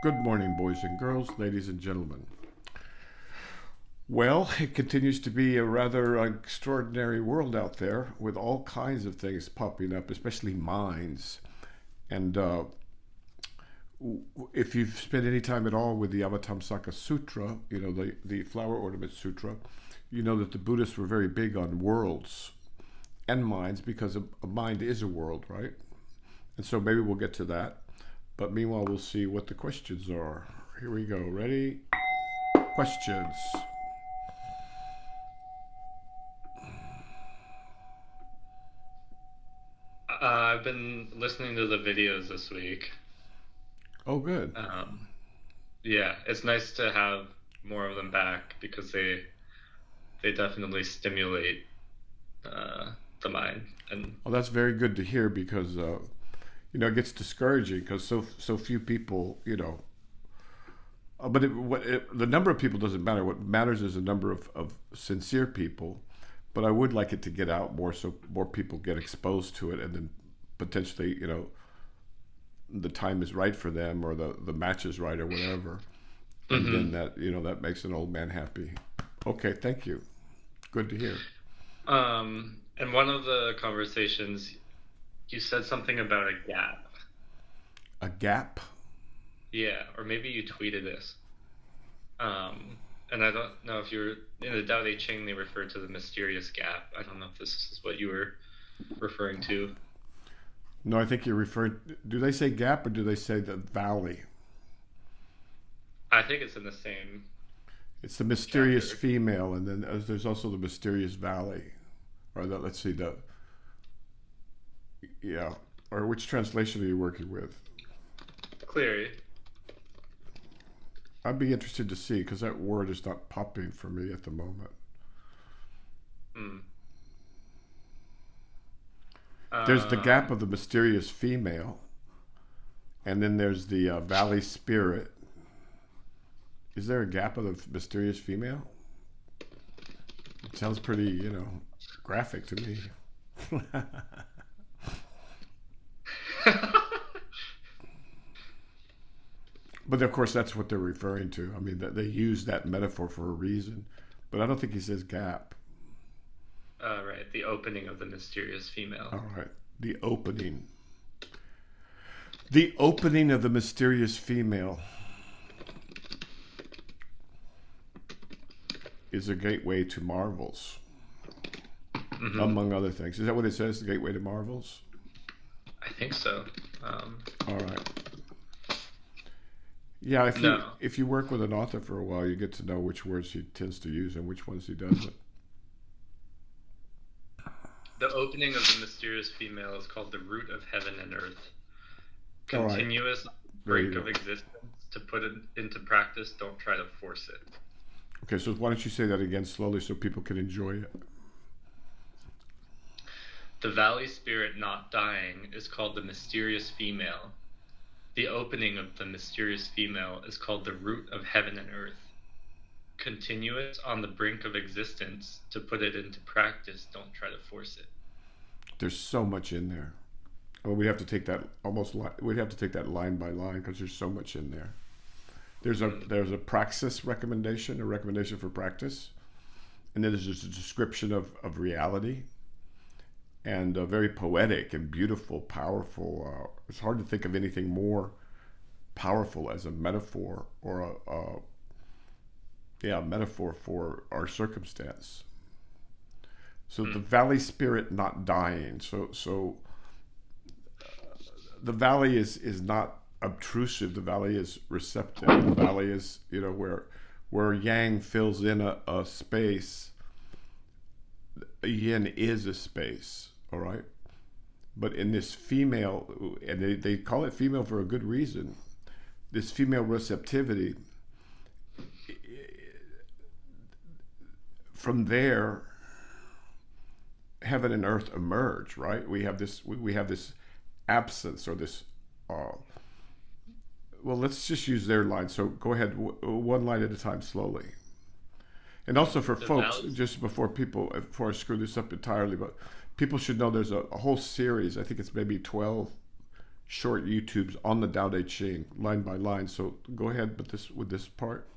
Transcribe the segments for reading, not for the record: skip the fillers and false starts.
Good morning, boys and girls, ladies and gentlemen. Well, it continues to be a rather extraordinary world out there with all kinds of things popping up, especially minds. And if you've spent any time at all with the Avatamsaka Sutra, the Flower Ornament Sutra, you know that the Buddhists were very big on worlds and minds because a mind is a world, right? And so maybe we'll get to that. But meanwhile, we'll see what the questions are. Here we go. Ready? Questions. I've been listening to the videos this week. Oh, good. Um, yeah, it's nice to have more of them back because they definitely stimulate uh, the mind. And Well, that's very good to hear because it gets discouraging because so few people, but the number of people doesn't matter. What matters is the number of sincere people. But I would like it to get out more so more people get exposed to it, and then potentially, the time is right for them or the match is right or whatever. And then hmm that makes an old man happy. Okay, thank you. Good to hear. in one of the conversations, you said something about a gap. A gap? Yeah, or maybe you tweeted this. Um, and I don't know if you're in the Tao Te Ching. They refer to the mysterious gap. I don't know if this is what you were referring to. No, I think you're referring. Do they say gap or do they say the valley? I think it's in the same It's the mysterious chapter. female, and then there's also the mysterious valley. Or let's see, yeah. Or which translation are you working with? Cleary. I'd be interested to see because that word is not popping for me at the moment. Mm. There's the gap Um, of the mysterious female, and then there's the valley spirit. Is there a gap of the mysterious female? It sounds pretty, graphic to me. But of course, that's what they're referring to. I mean, they use that metaphor for a reason. But I don't think he says gap. right, the opening of the mysterious female. All right. The opening. The opening of the mysterious female is a gateway to marvels, hmm among other things. Is that what it says? The gateway to marvels? I think so. Um, All right. Yeah, no, if you work with an author for a while, you get to know which words he tends to use and which ones he doesn't. the opening of the mysterious female is called the root of heaven and earth. All right. Continuous There you brink go. of existence. To put it into practice, don't try to force it. Okay, so why don't you say that again slowly so people can enjoy it? The valley spirit not dying is called the mysterious female. The opening of the mysterious female is called the root of heaven and earth. Continuous on the brink of existence. To put it into practice, don't try to force it. There's so much in there. Well, we'd have to take that we'd have to take that line by line because there's so much in there. Mm, There's a praxis recommendation, a recommendation for practice, and then there's just a description of reality, and very poetic and beautiful, powerful. It's hard to think of anything more powerful as a metaphor or a metaphor for our circumstance. So the mm, valley spirit not dying. So the valley is not obtrusive. The valley is receptive. The valley is where yang fills in a space. Yin is a space. All right. But in this female, and they call it female for a good reason. This female receptivity, from there, heaven and earth emerge. Right. We have this absence or this uh, well, let's just use their line. So go ahead, one line at a time, slowly. And also for The folks, valley. just before I screw this up entirely, but people should know there's a whole series. I think it's maybe 12 short YouTubes on the Tao Te Ching, line by line. So go ahead with this part.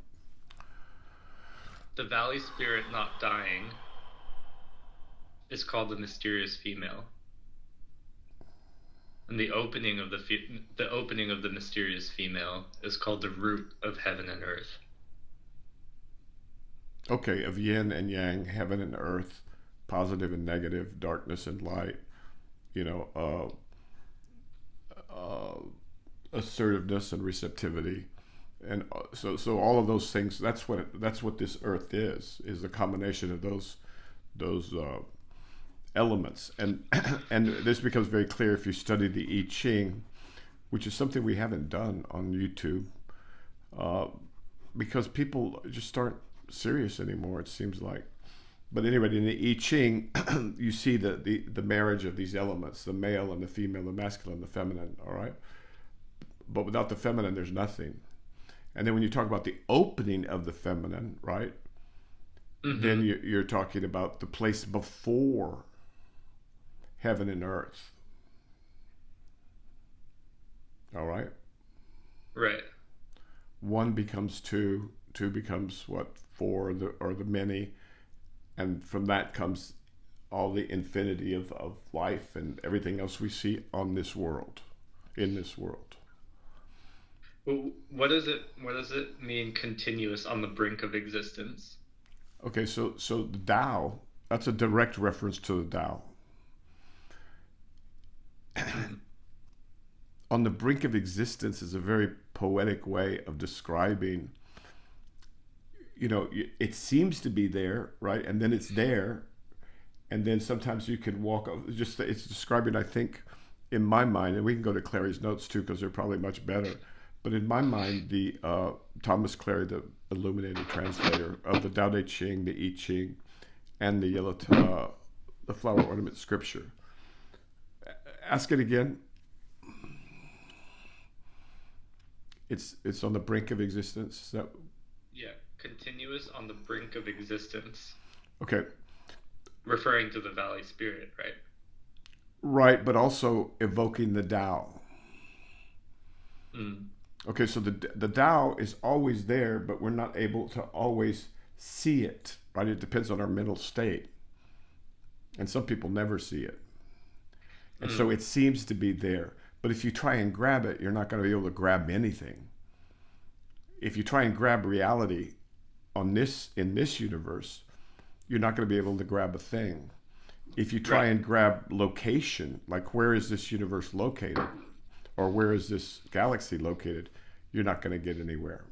The valley spirit not dying is called the mysterious female, and the opening of the mysterious female is called the root of heaven and earth. Okay, of yin and yang, heaven and earth, positive and negative, darkness and light. You know, assertiveness and receptivity, and so all of those things. That's what this earth is a combination of those elements, and and this becomes very clear if you study the I Ching, which is something we haven't done on YouTube, because people just aren't serious anymore, it seems like. But anyway, in the I Ching, you see the marriage of these elements, the male and the female, the masculine and the feminine, all right? But without the feminine, there's nothing. And then when you talk about the opening of the feminine, right? Mm-hmm. Then you're talking about the place before heaven and earth. All right? Right. One becomes two becomes what? Four, or the many. And from that comes all the infinity of life and everything else we see on this world, in this world. Well, what does it mean, continuous on the brink of existence? Okay, so the Tao, that's a direct reference to the Tao. On the brink of existence is a very poetic way of describing, you know, it seems to be there, right? And then it's there. And then sometimes you can walk, just it's describing, I think, in my mind, and we can go to Clary's notes too, because they're probably much better. But in my mind, the Thomas Clary, the illuminated translator of the Tao Te Ching, the I Ching, and the flower ornament scripture. Ask it again. It's on the brink of existence. Is that? Yeah, continuous on the brink of existence. Okay. Referring to the valley spirit, right? Right, but also evoking the Tao. Mm. Okay, so the Tao is always there, but we're not able to always see it, right? It depends on our mental state. And some people never see it. And so it seems to be there. But if you try and grab it, you're not going to be able to grab anything. If you try and grab reality in this universe, you're not going to be able to grab a thing. If you try and grab location, like where is this universe located, or where is this galaxy located, you're not going to get anywhere.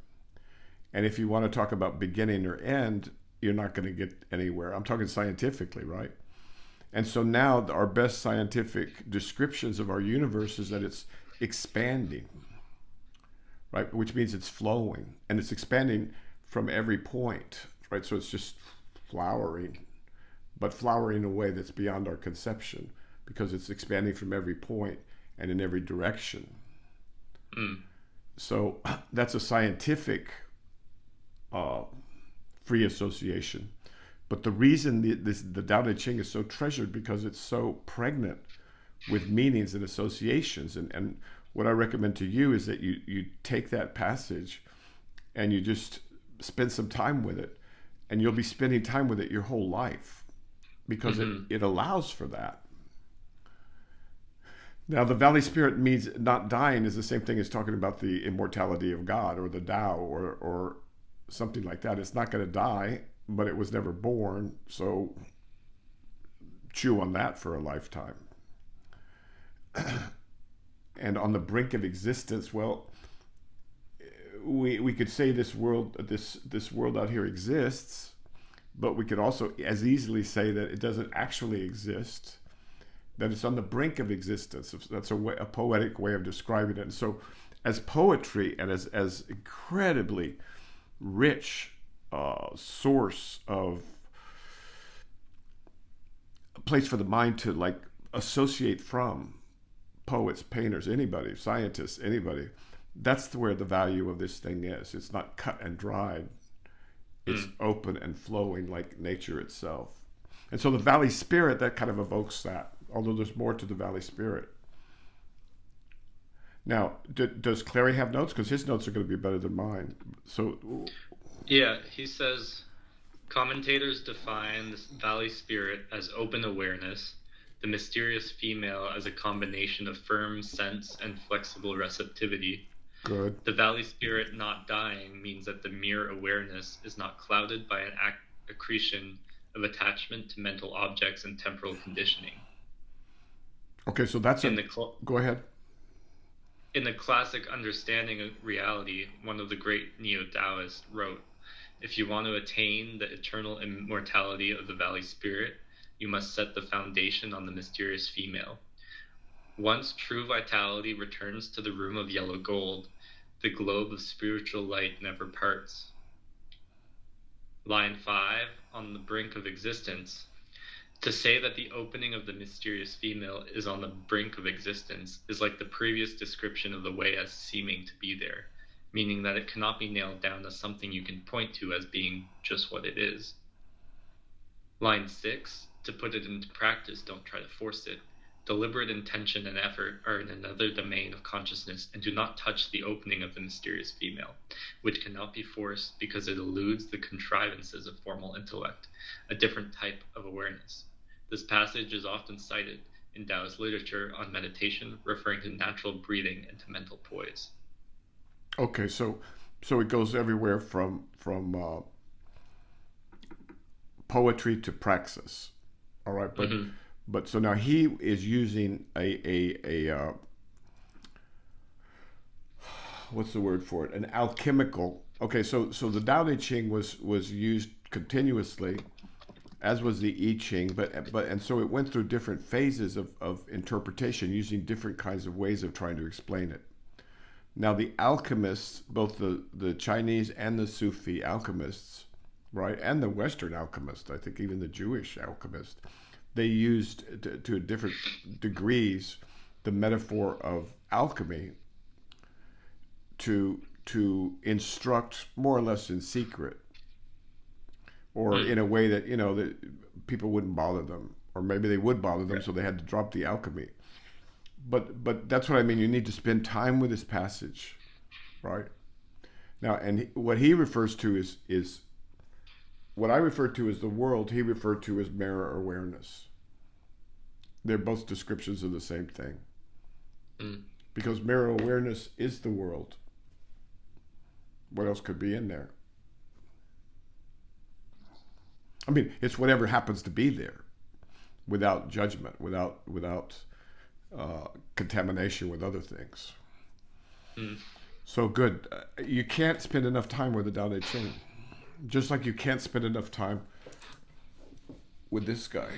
And if you want to talk about beginning or end, you're not going to get anywhere. I'm talking scientifically, right? And so now our best scientific descriptions of our universe is that it's expanding, right? Which means it's flowing, and it's expanding from every point, right? So it's just flowering, but flowering in a way that's beyond our conception, because it's expanding from every point and in every direction. So that's a scientific free association. But the reason the Tao Te Ching is so treasured, because it's so pregnant with meanings and associations. And what I recommend to you is that you take that passage and you just spend some time with it. And you'll be spending time with it your whole life, because it allows for that. Now, the Valley Spirit means not dying is the same thing as talking about the immortality of God or the Tao or something like that. It's not going to die, but it was never born, so chew on that for a lifetime. And on the brink of existence, well, we could say this world out here exists, but we could also as easily say that it doesn't actually exist, that it's on the brink of existence. That's a poetic way of describing it. And so as poetry and as incredibly rich source of a place for the mind to like associate from, poets, painters, anybody, scientists, anybody, that's where the value of this thing is. It's not cut and dried. It's open and flowing like nature itself. And so the Valley Spirit, that kind of evokes that, although there's more to the Valley Spirit. Now, does Clary have notes? Because his notes are going to be better than mine. So, Yeah, he says commentators define the valley spirit as open awareness, the mysterious female as a combination of firm sense and flexible receptivity. good. The valley spirit not dying means that the mere awareness is not clouded by an accretion of attachment to mental objects and temporal conditioning. Okay, so that's In a. the Go ahead. in the classic understanding of reality, one of the great neo-Taoists wrote, "If you want to attain the eternal immortality of the valley spirit, you must set the foundation on the mysterious female. Once true vitality returns to the room of yellow gold, the globe of spiritual light never parts." Line 5, on the brink of existence. To say that the opening of the mysterious female is on the brink of existence is like the previous description of the way as seeming to be there, meaning that it cannot be nailed down as something you can point to as being just what it is. Line 6, to put it into practice, don't try to force it. Deliberate intention and effort are in another domain of consciousness and do not touch the opening of the mysterious female, which cannot be forced because it eludes the contrivances of formal intellect, a different type of awareness. This passage is often cited in Taoist literature on meditation, referring to natural breathing and to mental poise. Okay, so it goes everywhere from poetry to praxis. All right, Mm-hmm. but so now he is using a what's the word for it? An alchemical. Okay, so the Tao Te Ching was used continuously, as was the I Ching, but and so it went through different phases of interpretation using different kinds of ways of trying to explain it. Now the alchemists, both the Chinese and the Sufi alchemists, right, and the Western alchemists, I think even the Jewish alchemists, they used to different degrees the metaphor of alchemy to instruct more or less in secret, or in a way that that people wouldn't bother them, or maybe they would bother them, Right. so they had to drop the alchemy. But that's what I mean. You need to spend time with this passage, right? Now, and what he refers to is what I refer to as the world. He referred to as mirror awareness. They're both descriptions of the same thing, Mm. because mirror awareness is the world. What else could be in there? I mean, it's whatever happens to be there, without judgment, without contamination with other things. Mm. So good. You can't spend enough time with the Tao Te Ching, just like you can't spend enough time with this guy,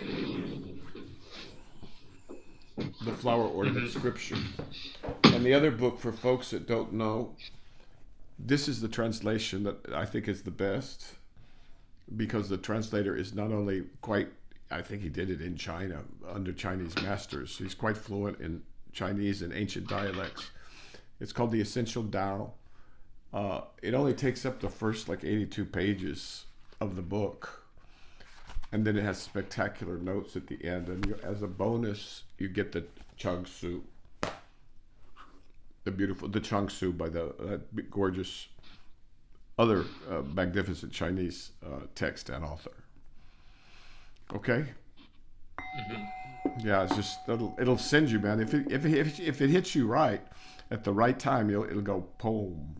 the Flower Ornament Mm-hmm. Scripture. And the other book, for folks that don't know, this is the translation that I think is the best, because the translator is not only quite, I think he did it in China under Chinese masters. He's quite fluent in Chinese and ancient dialects. It's called The Essential Tao. It only takes up the first like 82 pages of the book, and then it has spectacular notes at the end. And as a bonus, you get the Chang Su, the Chang Su by the gorgeous other magnificent Chinese text and author. Okay. Mm-hmm. Yeah, it's just it'll send you, man. If it hits you right at the right time, it'll go boom.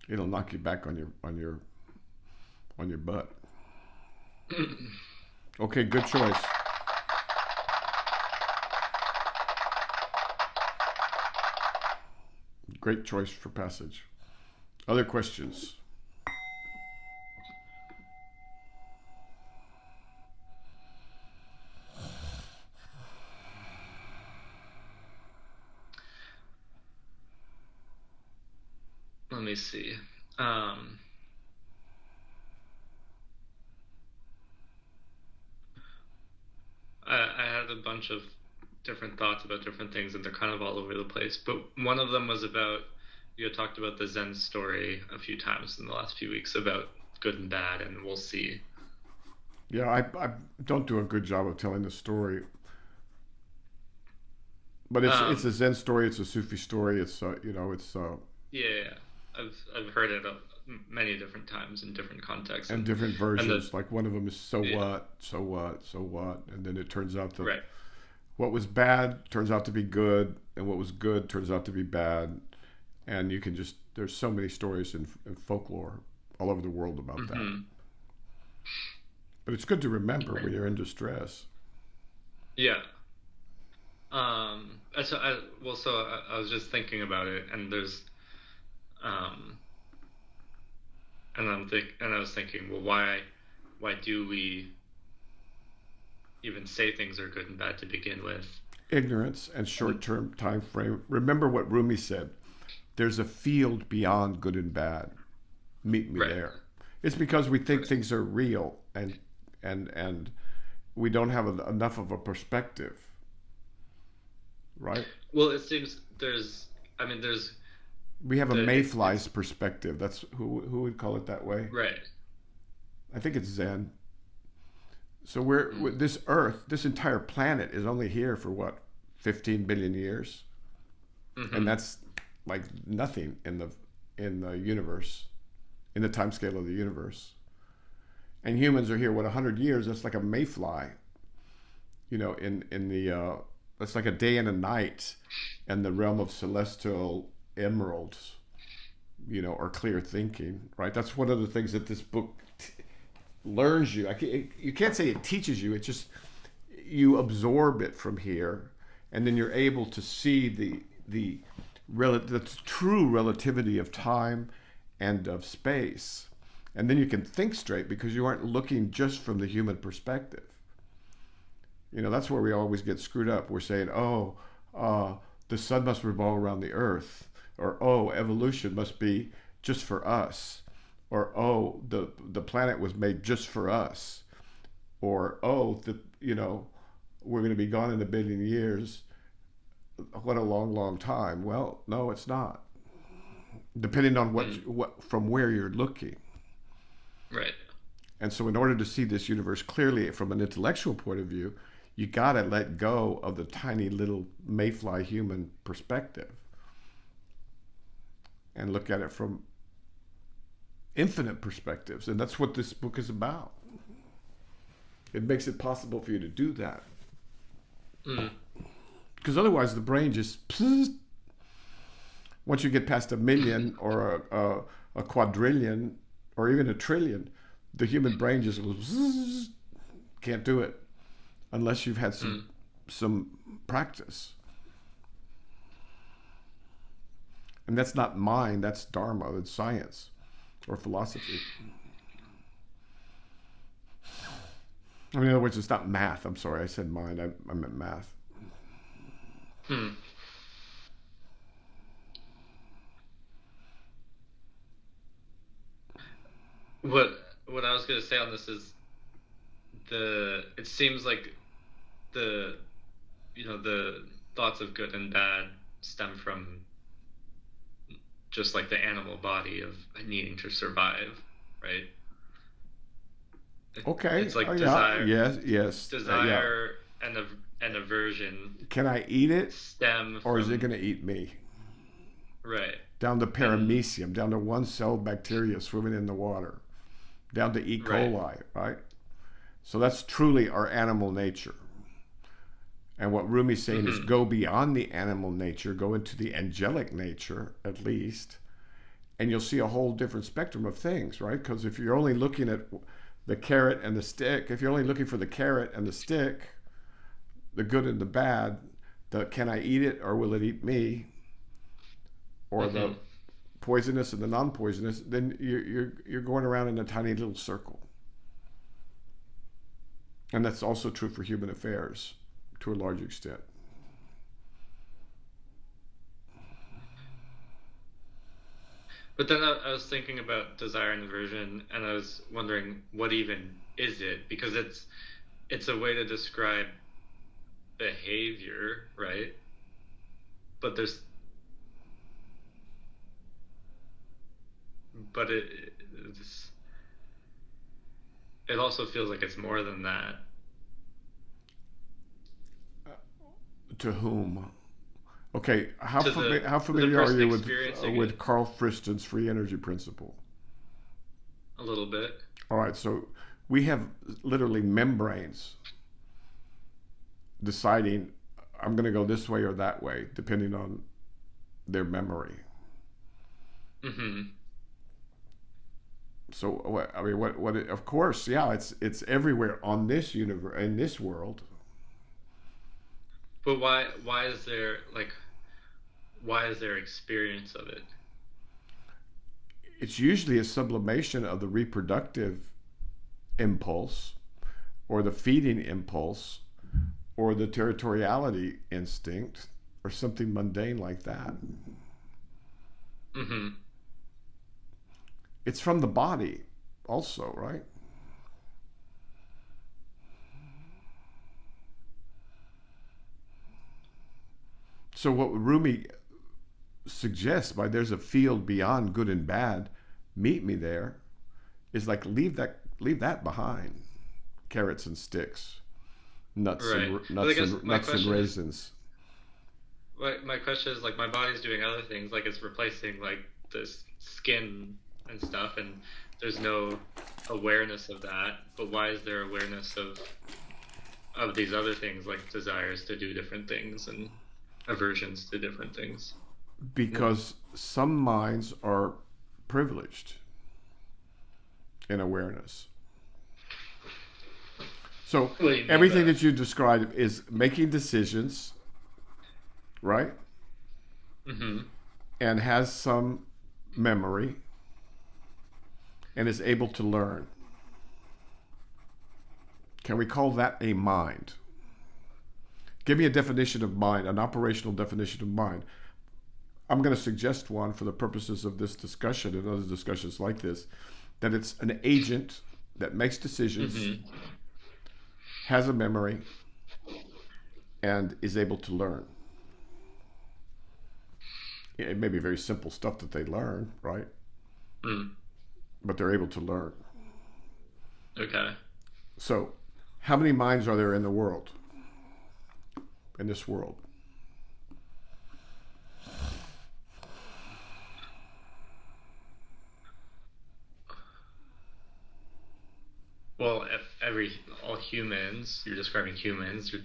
It'll knock you back on your butt. Okay, good choice. Great choice for passage. Other questions? Let me see. Um, I had a bunch of different thoughts about different things, and they're kind of all over the place. But one of them was about, you had talked about the Zen story a few times in the last few weeks about good and bad, and we'll see. Yeah, I don't do a good job of telling the story. But it's a Um, Zen story. It's a Sufi story. It's you know, it's yeah, I've heard it many different times in different contexts, and different and the versions. Like one of them is so yeah, what, so what, so what, and then it turns out that right. what was bad turns out to be good, and what was good turns out to be bad. And you can just there's so many stories in folklore all over the world about that. Hmm. But it's good to remember when you're in distress. Yeah. So I was just thinking about it, and um, and I was thinking, well, why do we even say things are good and bad to begin with? Ignorance and And short-term time frame. Remember what Rumi said. There's a field beyond good and bad. Meet me right, there. It's because we think right. things are real and we don't have enough of a perspective, right? Well, it seems I mean, there's We have a mayfly's it's perspective. That's who would call it that way. right. I think it's Zen. So Mm, this Earth, this entire planet is only here for what, 15 billion years, and mm-hmm. that's like nothing in the universe, in the time scale of the universe. And humans are here what 100 years. That's like a mayfly, you know, in the that's like a day and a night, in the realm of celestial emeralds, you know, or clear thinking, right? That's one of the things that this book learns you. You can't say it teaches you. It just you absorb it from here, and then you're able to see the true relativity of time and of space, and then you can think straight because you aren't looking just from the human perspective. You know, that's where we always get screwed up. We're saying, oh, the sun must revolve around the earth, or oh, evolution must be just for us, or oh, the planet was made just for us, or oh, the you know, we're going to be gone in 1 billion years. What a long, long time. Well, no, it's not. Depending on Mm, what from where you're looking. right. And so, in order to see this universe clearly from an intellectual point of view, you got to let go of the tiny little mayfly human perspective and look at it from infinite perspectives. And that's what this book is about. It makes it possible for you to do that. Mm, Because otherwise, the brain just, once you get past a million or a quadrillion or even a trillion, the human brain just goes, can't do it unless you've had mm. some practice. And that's not mind, that's dharma, that's science or philosophy. I mean, in other words, it's not math. I'm sorry, I said mind, I meant math. Hmm. What I was gonna say on this is it seems like the the thoughts of good and bad stem from just like the animal body of needing to survive, right? Okay, It's oh like yeah, yes, yes, yeah. desire and aversion Can I eat it stem or is it from going to eat me? right. Down to And paramecium, down to one celled bacteria swimming in the water, down to E. right. coli, right? So that's truly our animal nature. And what Rumi's saying is Hmm. go beyond the animal nature, go into the angelic nature at least, and you'll see a whole different spectrum of things, right? Because if you're only looking at the carrot and the stick, if you're only looking for the carrot and the stick, the good and the bad, the can I eat it or will it eat me, or the Hmm. poisonous and the non-poisonous, then you're going around in a tiny little circle. And that's also true for human affairs to a large extent. But then I was thinking about desire and aversion, and I was wondering what even is it? Because it's a way to describe behavior, right? But there's but it also feels like it's more than that. To whom? Okay, to the how to the familiar are person you experiencing with it. Karl Friston's free energy principle? A little bit. All right, so we have literally membranes deciding I'm going to go this way or that way depending on their memory. Hmm. So I mean, of course, yeah, it's everywhere on this universe in this world. But why is there like why is there experience of it? It's usually a sublimation of the reproductive impulse or the feeding impulse or the territoriality instinct or something mundane like that. Hmm. It's from the body also, right? So what Rumi suggests by there's a field beyond good and bad, meet me there, is like leave that behind. Carrots and sticks, Right. But I guess my nuts and question is raisins. my question is like my body's doing other things, like it's replacing like this skin and stuff, and there's no awareness of that. But why is there awareness of these other things, like desires to do different things and aversions to different things? Because some minds are privileged in awareness. So What do you mean by everything that? that you described is making decisions, right? Mm-hmm. And has some memory and is able to learn. Can we call that a mind? Give me a definition of mind, an operational definition of mind. I'm going to suggest one for the purposes of this discussion and other discussions like this, that it's an agent that makes decisions, Mm-hmm. has a memory, and is able to learn. It may be very simple stuff that they learn, right? Mm. But they're able to learn. Okay. So, how many minds are there in the world? In this world? Well, all humans, you're describing humans, you're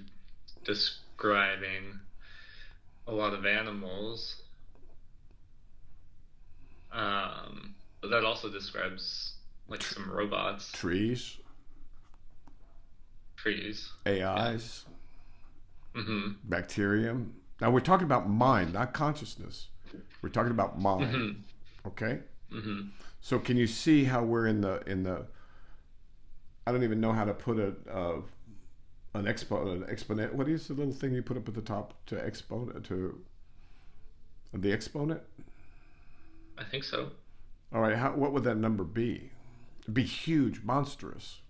describing a lot of animals. But that also describes like T- some robots, trees, trees. Yeah. AIs, Mm-hmm. bacterium. Now we're talking about mind, not consciousness. We're talking about mind. Mm-hmm. Okay? Mm-hmm. So can you see how we're in the I don't even know how to put an exponent. What is the little thing you put up at the top to exponent to the exponent? I think so. All right, what would that number be? It'd be huge, monstrous,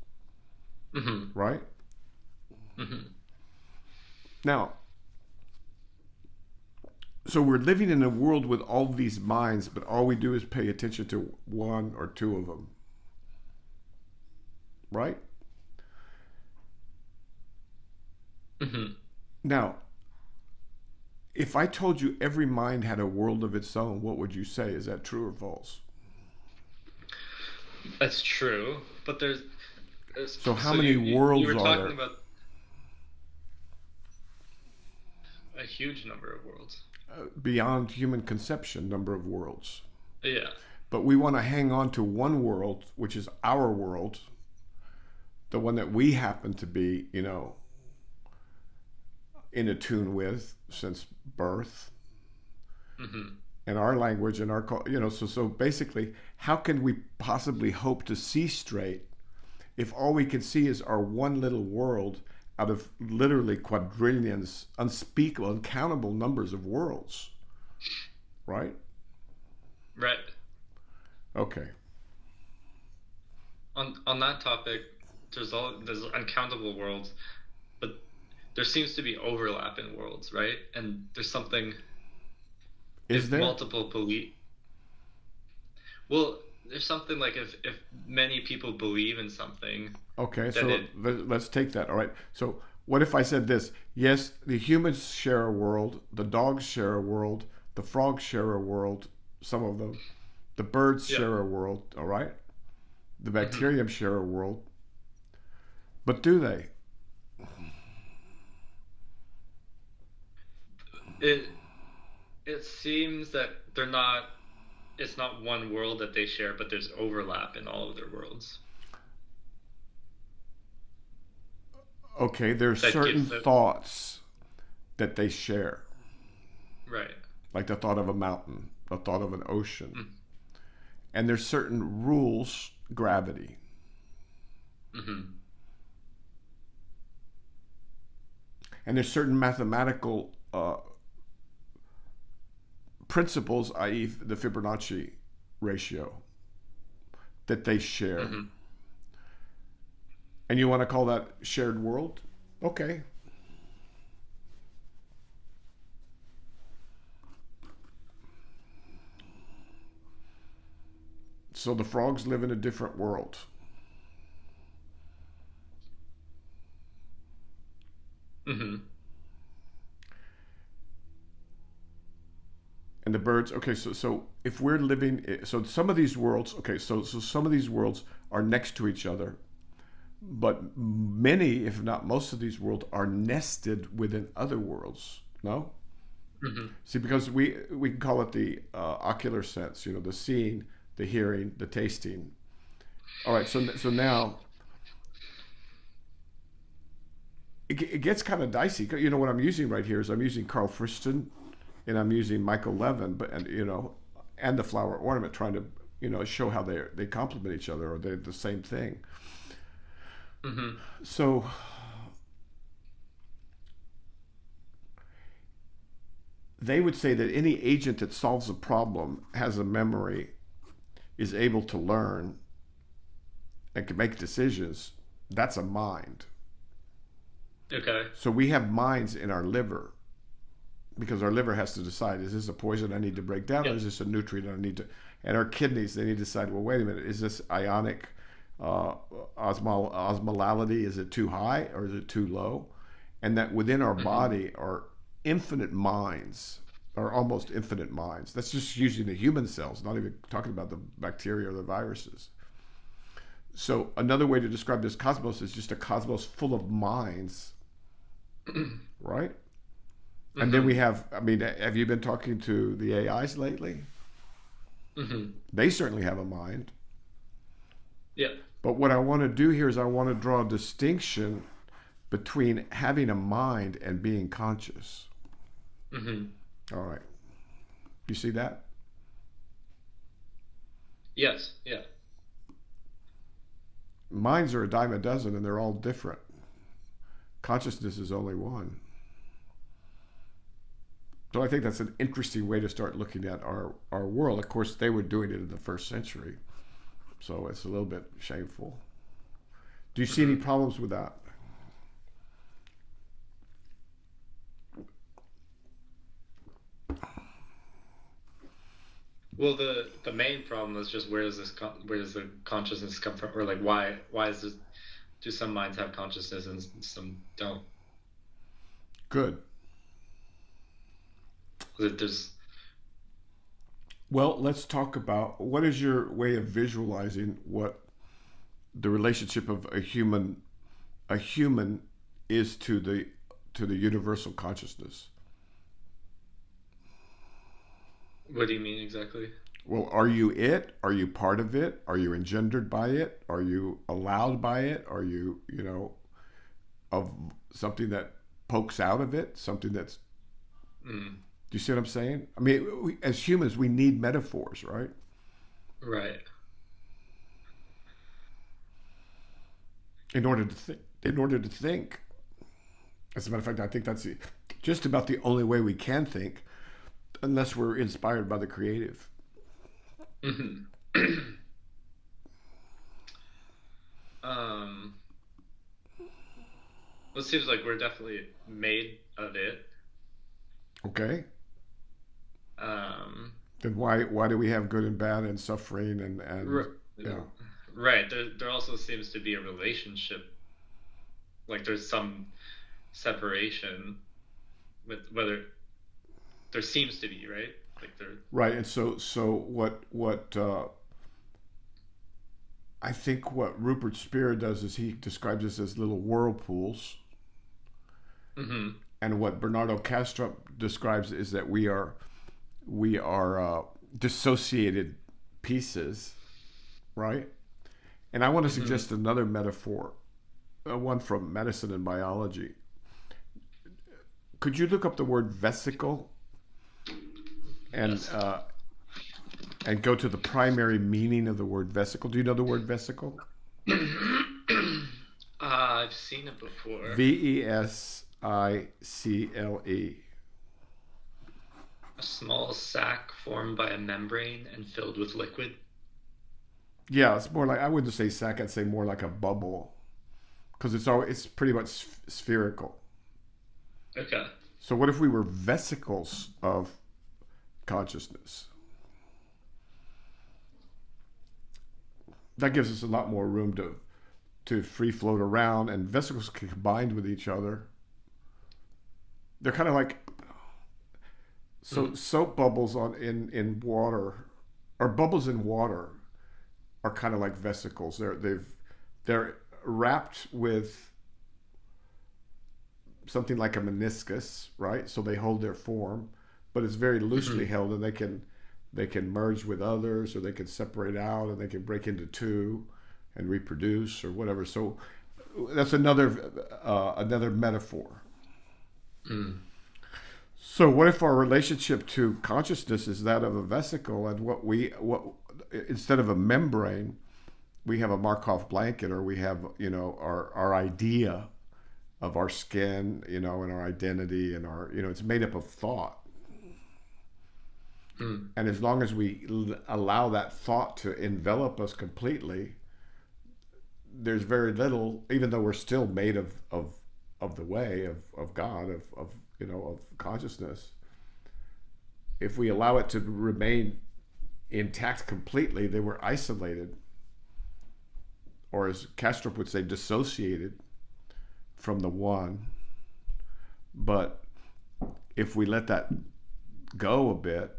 Mm-hmm. right? Mm-hmm. Now, so we're living in a world with all these minds, but all we do is pay attention to one or two of them, right? Mm-hmm. Now, if I told you every mind had a world of its own, what would you say? Is that true or false? That's true, but So how so many you worlds were are talking there? about a huge number of worlds. Beyond human conception, number of worlds. Yeah. But we want to hang on to one world, which is our world, the one that we happen to be, in attune with since birth, Mm-hmm. and our language and our, so basically, how can we possibly hope to see straight if all we can see is our one little world out of literally quadrillions, unspeakable, uncountable numbers of worlds, right? Right. Okay. On that topic, there's uncountable worlds, but there seems to be overlap in worlds, right? And there's something Is if there? multiple believe well, there's something like if many people believe in something, Okay, then so it let's take that. All right. So What if I said this? Yes, the humans share a world, the dogs share a world, the frogs share a world, some of them. The birds Yeah. share a world, all right? The Hmm. bacterium share a world. But do they? It it seems that they're not. It's not one world that they share, but there's overlap in all of their worlds. Okay, there's That certain gives the thoughts that they share, right. like the thought of a mountain, the thought of an ocean. And there's certain rules, gravity. Mm-hmm. And there's certain mathematical principles, i.e., the Fibonacci ratio, that they share. Mm-hmm. And you want to call that shared world? Okay. So the frogs live in a different world. Mm-hmm. And the birds, okay, so if we're living, so some of these worlds, okay, so some of these worlds are next to each other, but many, if not most of these worlds are nested within other worlds. No? Mm-hmm. See, because we can call it the ocular sense, you know, the seeing, the hearing, the tasting. All right, so now it gets kind of dicey. You know what I'm using right here is I'm using Karl Friston, and I'm using Michael Levin, but and you know, and the flower ornament, trying to show how they complement each other or they're the same thing. Mm-hmm. So they would say that any agent that solves a problem has a memory, is able to learn, and can make decisions. That's a mind. Okay. So we have minds in our liver because our liver has to decide: is this a poison I need to break down, or Yeah. is this a nutrient I need to? And our kidneys, they need to decide: well, wait a minute, is this ionic uh, osmolality? Is it too high or is it too low? And that within our Mm-hmm. body are infinite minds, or almost infinite minds. That's just using the human cells, not even talking about the bacteria or the viruses. So another way to describe this cosmos is just a cosmos full of minds, right? And then Mm-hmm. we have, I mean, have you been talking to the AIs lately? Mm-hmm. They certainly have a mind. Yeah. But what I want to do here is I want to draw a distinction between having a mind and being conscious. Mm-hmm. All right. You see that? Yes. Yeah. Minds are a dime a dozen and they're all different. Consciousness is only one. So I think that's an interesting way to start looking at our world. Of course, they were doing it in the first century, so it's a little bit shameful. Do you see any Mm-hmm. problems with that? Well, the main problem is just where does the consciousness come from, or like why is this, do some minds have consciousness and some don't? Good. There's Well, let's talk about what is your way of visualizing what the relationship of a human is to the universal consciousness. what do you mean exactly? Well, are you it? Are you part of it? Are you engendered by it? Are you allowed by it? Are you, of something that pokes out of it? Something that's, Mm, do you see what I'm saying? I mean, as humans, we need metaphors, right? right. In order to think. In order to think. As a matter of fact, I think that's just about the only way we can think, unless we're inspired by the creative. Hmm. um, well, it seems like we're definitely made of it. Okay? Um, Then why do we have good and bad and suffering and r- yeah. right. There also seems to be a relationship. Like there's some. separation with whether there seems to be, right? Like there. Right. And so what I think what Rupert Spira does is he describes this as little whirlpools, Mm-hmm. and what Bernardo Kastrup describes is that we are dissociated pieces, right? And I want to Mm-hmm. suggest another metaphor, one from medicine and biology. Could you look up the word vesicle and Yes. and go to the primary meaning of the word vesicle? Do you know the word vesicle? I've seen it before. Vesicle. A small sac formed by a membrane and filled with liquid. Yeah, it's more like, I wouldn't say sac. I'd say more like a bubble because it's pretty much spherical. Okay. So what if we were vesicles of consciousness? That gives us a lot more room to free float around, and vesicles can combine with each other. They're kind of like, so Mm-hmm. soap bubbles on in water, or bubbles in water, are kind of like vesicles. They're wrapped with something like a meniscus, right? So they hold their form, but it's very loosely Mm-hmm. held, and they can merge with others, or they can separate out, and they can break into two and reproduce or whatever. So that's another metaphor. Mm. So what if our relationship to consciousness is that of a vesicle, and what instead of a membrane, we have a Markov blanket, or we have, our idea of our skin, and our identity, and our, it's made up of thought. Mm. And as long as we allow that thought to envelop us completely, there's very little, even though we're still made of the way of God, of consciousness. If we allow it to remain intact completely, then we're isolated, or as Kastrup would say, dissociated from the one. But if we let that go a bit,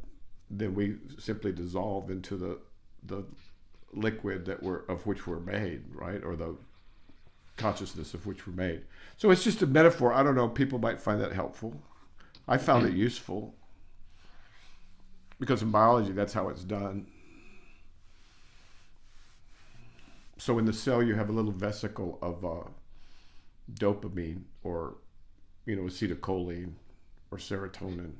then we simply dissolve into the liquid of which we're made, right? Or the consciousness of which we're made. So it's just a metaphor. I don't know. People might find that helpful. I found it Mm. useful because in biology, that's how it's done. So in the cell, you have a little vesicle of dopamine, or acetylcholine, or serotonin,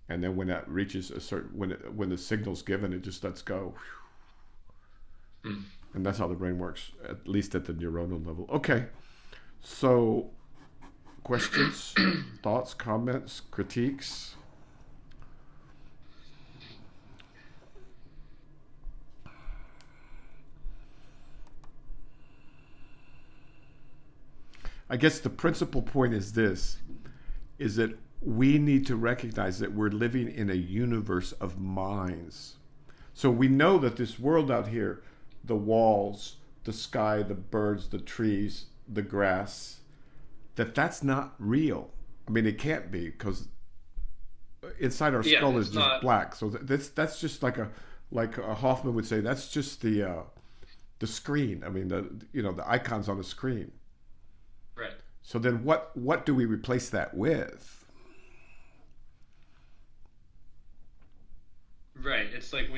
and then when that reaches a certain, when the signal's given, it just lets go, Mm. and that's how the brain works, at least at the neuronal level. Okay, so questions, thoughts, comments, critiques. I guess the principal point is this: is that we need to recognize that we're living in a universe of minds. So we know that this world out here, the walls, the sky, the birds, the trees, the grass, that's not real. I mean, it can't be, because inside our Yeah, skull is it's just not black. So that's just like Hoffman would say, that's just the screen. I mean, the icons on the screen. right. So then what do we replace that with? Right. It's like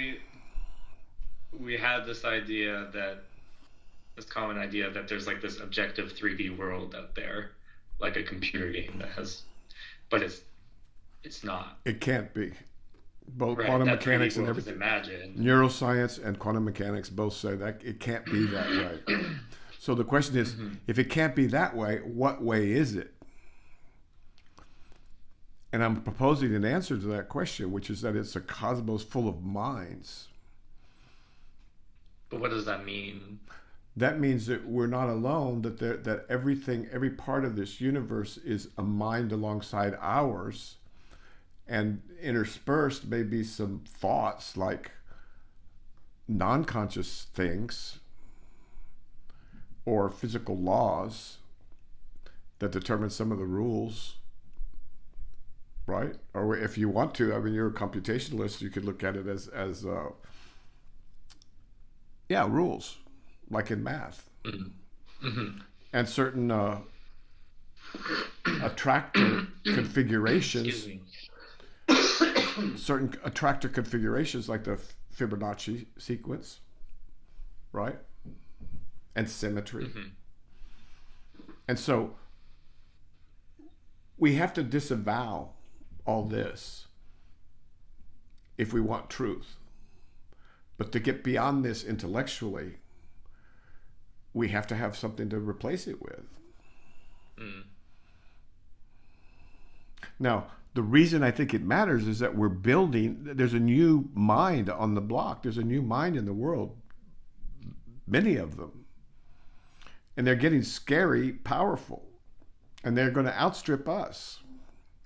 we had this idea that this common idea that there's like this objective 3D world out there, like a computer game that has, but it's not. It can't be. Both Right. quantum That 3D mechanics and world is everything, imagined. neuroscience and quantum mechanics both say that it can't be that way. So the question is, Hmm. if it can't be that way, what way is it? And I'm proposing an answer to that question, which is that it's a cosmos full of minds. But what does that mean? That means that we're not alone, that everything, every part of this universe is a mind alongside ours, and interspersed may be some thoughts like non-conscious things or physical laws, that determines some of the rules, right? Or if you want to, I mean, you're a computationalist, you could look at it as yeah, rules, like in math. And certain attractor Excuse configurations, me. certain attractor configurations like the Fibonacci sequence, right? And symmetry. And so we have to disavow all this if we want truth. But to get beyond this intellectually, we have to have something to replace it with. Now, the reason I think it matters is that we're building, there's a new mind on the block. There's a new mind in the world, many of them. And they're getting scary, powerful. And they're going to outstrip us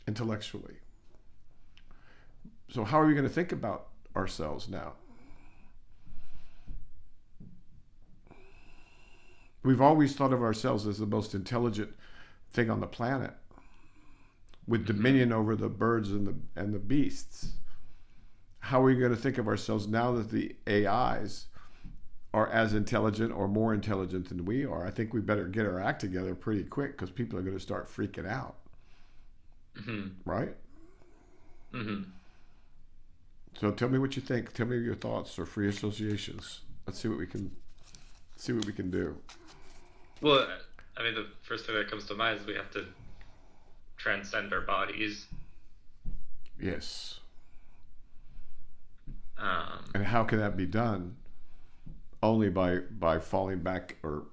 intellectually. So how are we going to think about ourselves now? We've always thought of ourselves as the most intelligent thing on the planet, with dominion over the birds and the beasts. How are we going to think of ourselves now that the AIs are as intelligent or more intelligent than we are? I think we better get our act together pretty quick, because people are going to start freaking out. Right? So tell me what you think. Tell me your thoughts or free associations. Let's see what we can do. Well, I mean, the first thing that comes to mind is we have to transcend our bodies. Yes. And how can that be done? Only by falling back or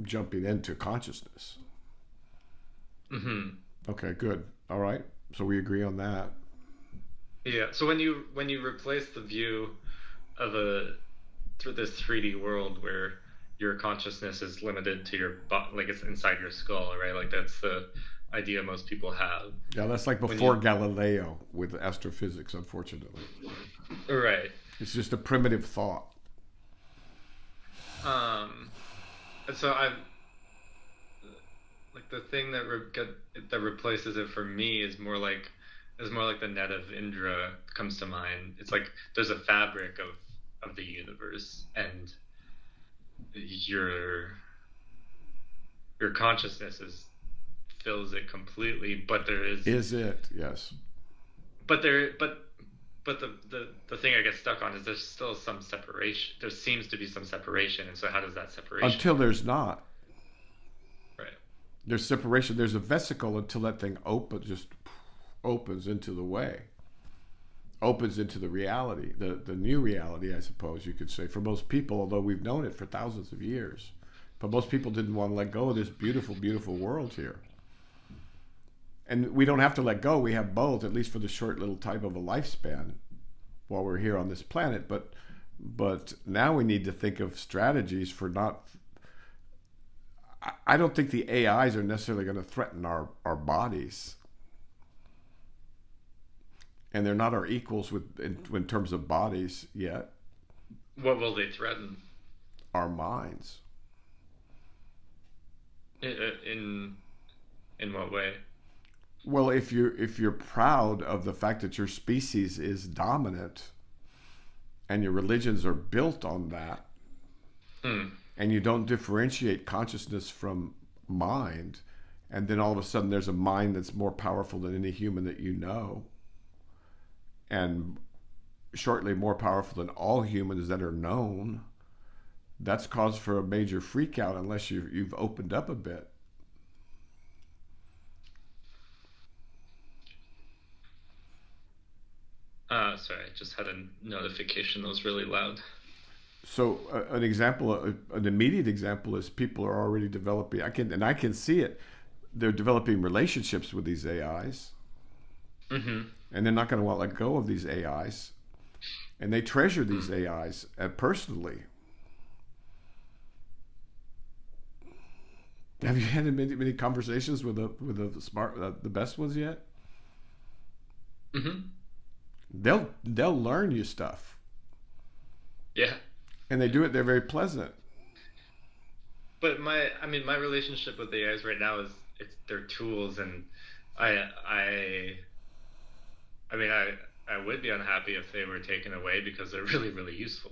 jumping into consciousness. Okay, good. All right. So we agree on that. Yeah. So when you replace the view of through this 3D world where your consciousness is limited to your like it's inside your skull, right? Like that's the idea most people have. Yeah, that's like before Galileo with astrophysics, unfortunately. Right. It's just a primitive thought. And so I like the thing that that replaces it for me is more like the net of Indra comes to mind. It's like there's a fabric of the universe, and your consciousness fills it completely, but there is it? Yes. But the thing I get stuck on is there's still some separation. There seems to be some separation, and so how does that separation? Until there's not. Right. There's separation. There's a vesicle until that thing opens into the way. Opens into the reality, the new reality, I suppose you could say, for most people, although we've known it for thousands of years. But most people didn't want to let go of this beautiful, beautiful world here. And we don't have to let go. We have both, at least for the short little type of a lifespan while we're here on this planet. But now we need to think of strategies for not... I don't think the AIs are necessarily going to threaten our bodies. And they're not our equals in terms of bodies yet. What will they threaten? Our minds. In what way? Well, if you're proud of the fact that your species is dominant, and your religions are built on that, and you don't differentiate consciousness from mind, and then all of a sudden there's a mind that's more powerful than any human that you know, and shortly more powerful than all humans that are known, that's cause for a major freak out unless you've opened up a bit. Sorry, I just had a notification that was really loud. So an example, an immediate example is people are already developing, I can see it, they're developing relationships with these AIs. And they're not going to want to let go of these AIs. And they treasure these AIs personally. Have you had many conversations with the best ones yet? They'll learn you stuff. Yeah. And they do it. They're very pleasant. But my relationship with the AIs right now they're tools, and I I I mean I would be unhappy if they were taken away because they're really really useful.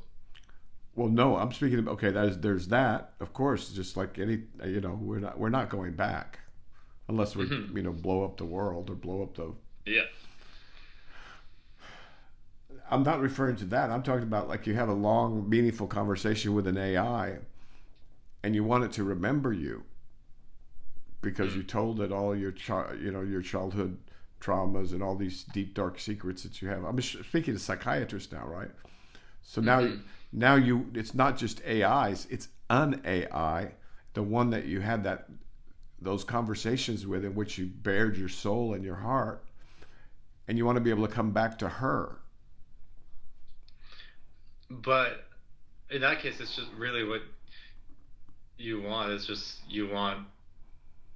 Well, no, I'm speaking of, okay, there's that, of course, just like any, we're not going back unless we, Hmm. blow up the world or blow up the. Yeah. I'm not referring to that. I'm talking about like you have a long, meaningful conversation with an AI and you want it to remember you because Mm. you told it all your childhood traumas and all these deep dark secrets that you have. I'm speaking to psychiatrists now, right? So Hmm. now it's not just AIs, it's an AI, the one that you had those conversations with, in which you bared your soul and your heart, and you want to be able to come back to her. But in that case, it's just really what you want is just you want,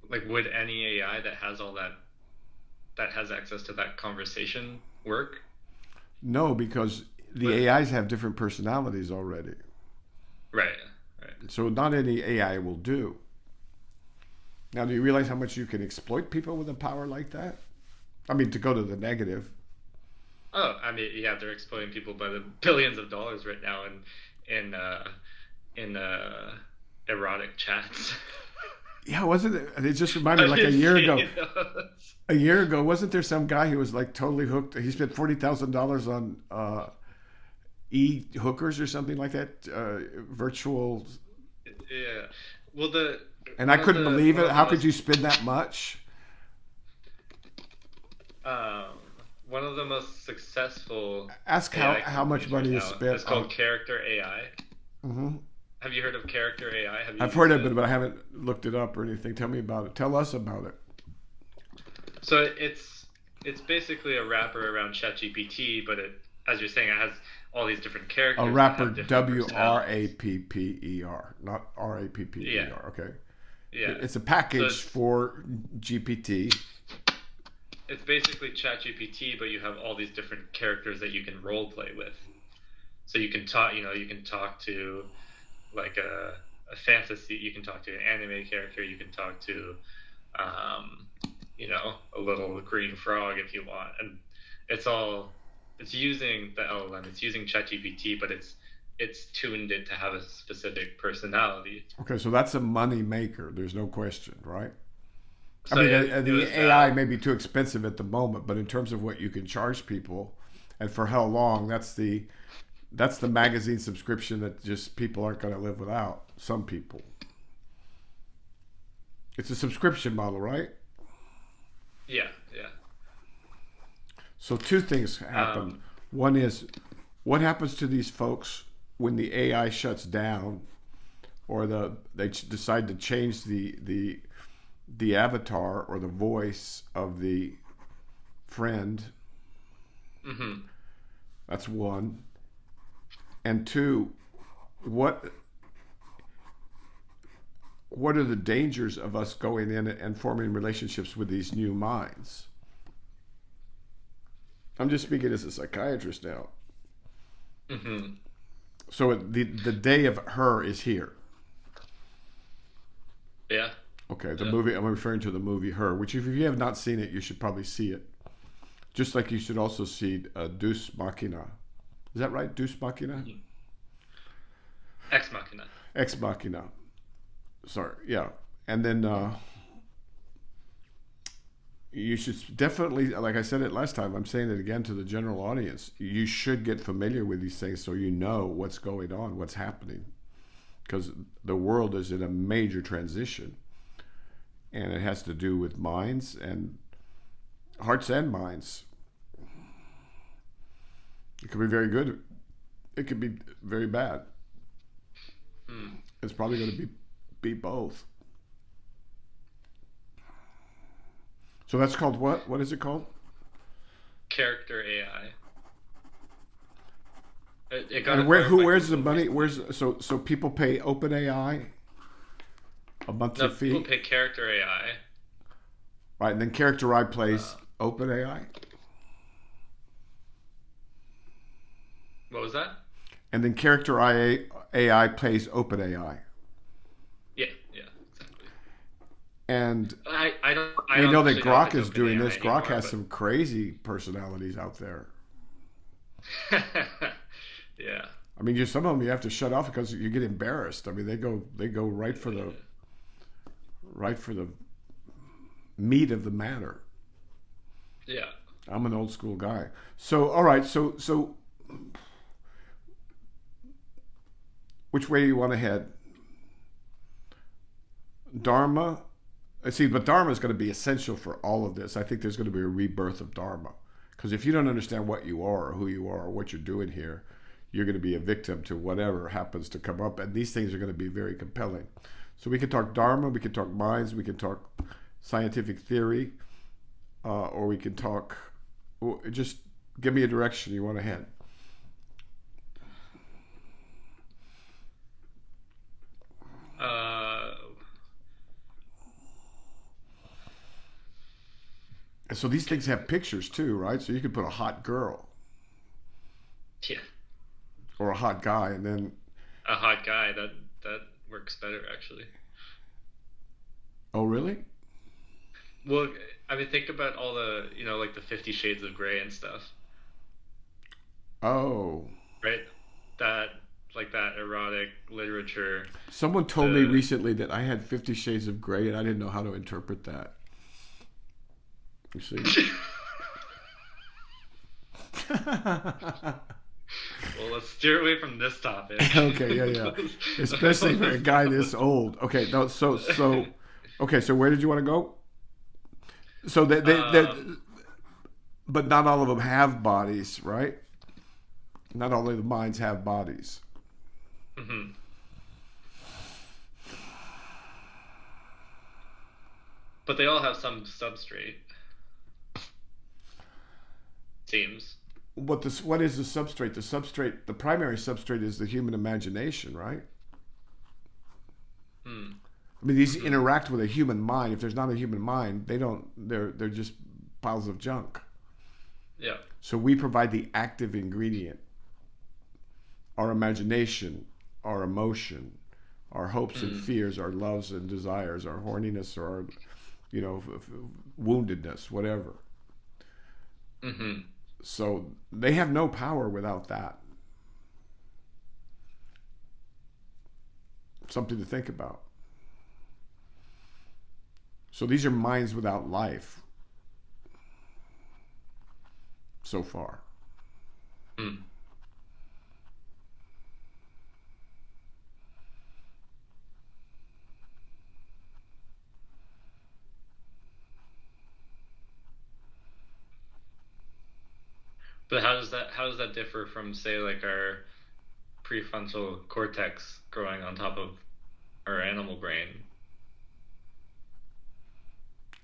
like, would any AI that has all that has access to that conversation work? No, because the But AIs have different personalities already. right, right. So not any AI will do. Now, do you realize how much you can exploit people with a power like that? I mean, to go to the negative. Oh, I mean, yeah, they're exploiting people by the billions of dollars right now in in erotic chats. Yeah, wasn't it? It just reminded me I've like a been year ago. seeing those. A year ago, wasn't there some guy who was like totally hooked? He spent $40,000 on hookers or something like that, virtual. Yeah. Well, the And I couldn't believe one it. of the How could most you spend that much? um one of the most successful Ask how AI how much companies right money is now spent is on. called Character AI. Hmm. Have you heard of Character AI? Have you I've heard used of it? it, but I haven't looked it up or anything. Tell me about it. Tell us about it. So it's basically a wrapper around ChatGPT, but as you're saying, it has all these different A characters that rapper, have different personalities. WRAPPER, not Yeah, RAPPER. Okay, yeah. it's a So package for GPT. it's basically ChatGPT, but you have all these different characters that you can role play with. So you can talk, you can talk to like a fantasy, you can talk to an anime character, you can talk to um, a little green frog if you want. And it's all it's using the LLM, it's using ChatGPT, but it's tuned it to have a specific personality. Okay, so that's a money maker. There's no question, right? I So mean, it the was AI that. may be too expensive at the moment, but in terms of what you can charge people, and for how long, that's the magazine subscription that just people aren't going to live without. Some people. It's a subscription model, right? Yeah, yeah. So two things happen. Um, One is what happens to these folks when the AI shuts down, or they decide to change the avatar or the voice of the friend. mhm. That's one. And two, what what are the dangers of us going in and forming relationships with these new minds? I'm just speaking as a psychiatrist now. Mhm. So the day of her is here. Yeah. Okay, the Yeah. movie, I'm referring to the movie Her, which if you have not seen it, you should probably see it. Just like you should also see Deus Machina. Is that right? Deus Machina? Mhm. Ex Machina. Ex Machina. Sorry, yeah. And then you should definitely, like I said it last time, I'm saying it again to the general audience. You should get familiar with these things so you know what's going on, what's happening. Because the world is in a major transition. And it has to do with minds and hearts and minds. It could be very good. It could be very bad. Hmm. It's probably going to be both. So that's called what? What is it called? Character AI. It got And where acquired who by where's the Google money? recently. So people pay OpenAI a monthly No, people fee, pay Character AI. right? And then Character I plays Uh, OpenAI, what was that? and then Character AI plays OpenAI. Yeah, yeah, exactly. And I we don't know that actually know if Grok it's is doing OpenAI this. Grok anymore, has some crazy personalities out there. but yeah. I mean, some of them you have to shut off because you get embarrassed. I mean, they go right for the meat of the matter. Yeah. I'm an old school guy. So all right, so which way do you want to head? Dharma. See, but Dharma is going to be essential for all of this. I think there's going to be a rebirth of Dharma. Because if you don't understand what you are or who you are or what you're doing here, you're going to be a victim to whatever happens to come up. And these things are going to be very compelling. So we can talk Dharma, we can talk minds, we can talk scientific theory, or we can talk. Just give me a direction you want to head. Uh, So these things have pictures too, right? So you could put a hot girl yeah. or a hot guy, and then A hot guy that works better actually. oh really? Well, I mean, think about all the like the 50 Shades of Grey and stuff, Oh, right? That like that erotic literature. someone told me The recently that I had 50 Shades of Grey, and I didn't know how to interpret that. You see? Well, let's steer away from this topic. Okay, yeah, yeah. Especially for a guy this old. Okay, no, okay, so where did you want to go? So um, but not all of them have bodies, right? Not all of the minds have bodies. mhm. But they all have some substrate, seems. What is the substrate? The primary substrate is the human imagination, right? Hmm. I mean, these Mhm. interact with a human mind. If there's not a human mind, they don't. They're just piles of junk. Yeah. So we provide the active ingredient: our imagination, our emotion, our hopes and Mm. fears, our loves and desires, our horniness, or our, woundedness, whatever. Mhm. So they have no power without that. Something to think about. So these are minds without life so far. Mm. But how does that differ from, say, like our prefrontal cortex growing on top of our animal brain?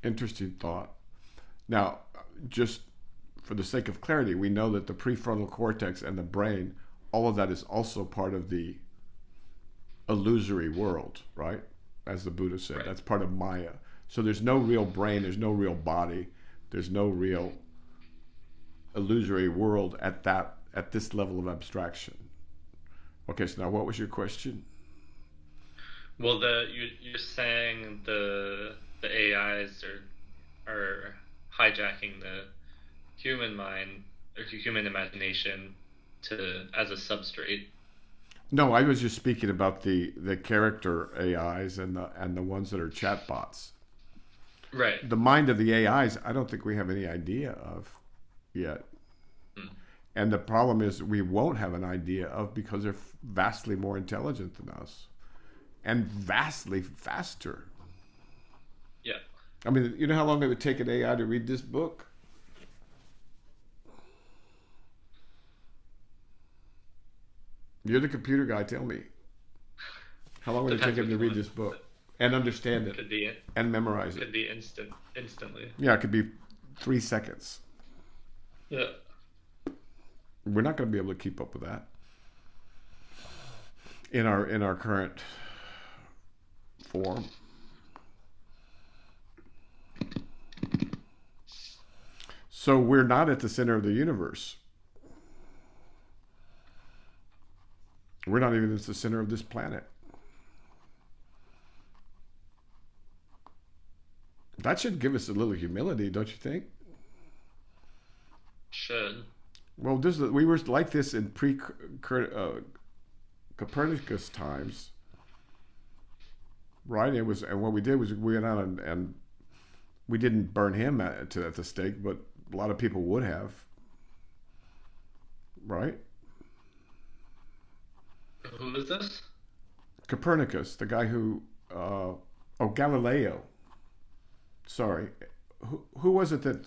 Interesting thought. Now, just for the sake of clarity, we know that the prefrontal cortex and the brain, all of that is also part of the illusory world, right? As the Buddha said, Right. that's part of Maya. So there's no real brain, there's no real body, there's no real illusory world at this level of abstraction. Okay, so now what was your question? Well, you're saying the AIs are hijacking the human mind or human imagination to as a substrate. No, I was just speaking about the character AIs and the ones that are chatbots. Right. The mind of the AIs, I don't think we have any idea of yet. Mm. And the problem is we won't have an idea of because they're vastly more intelligent than us and vastly faster. Yeah. I mean, you know how long it would take an AI to read this book? You're the computer guy. Tell me. How long would it take Depends him which to read one. this book and understand it Could be and memorize it? could be instantly. Yeah, it could be 3 seconds. Yeah. We're not going to be able to keep up with that in our current form. So we're not at the center of the universe. We're not even at the center of this planet. That should give us a little humility, don't you think? Should. Well, we were like this in Copernicus times, right? And what we did was we went out and we didn't burn him at the stake, but a lot of people would have, right? Who is this? Copernicus, the guy who, Galileo. Sorry, who was it that,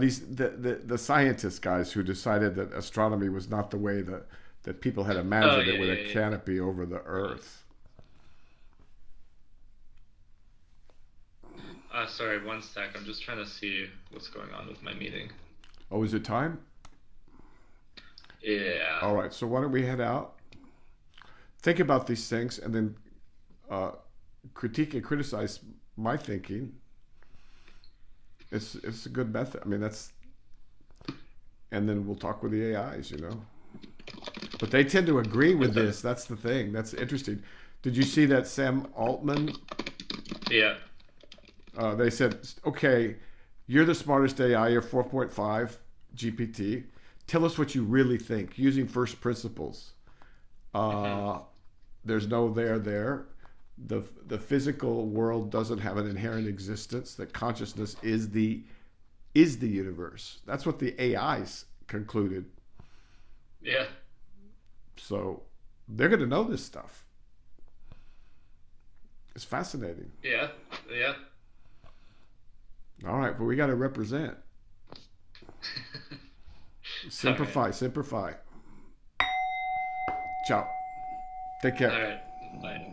these the scientist guys who decided that astronomy was not the way that people had Oh imagined yeah, it, with a yeah, canopy over the Earth. Sorry, one sec. I'm just trying to see what's going on with my meeting. Oh, is it time? Yeah. All right. So why don't we head out? Think about these things, and then critique and criticize my thinking. It's a good method. I mean, and then we'll talk with the AIs. But they tend to agree with this. That's the thing. That's interesting. Did you see that Sam Altman? Yeah. They said, okay, you're the smartest AI. You're 4.5 GPT. Tell us what you really think using first principles. There's no there. The physical world doesn't have an inherent existence. That consciousness is the universe. That's what the AIs concluded. Yeah. So they're going to know this stuff. It's fascinating. Yeah. Yeah. All right, but we got to represent. Simplify. Ciao. Take care. All right. Bye.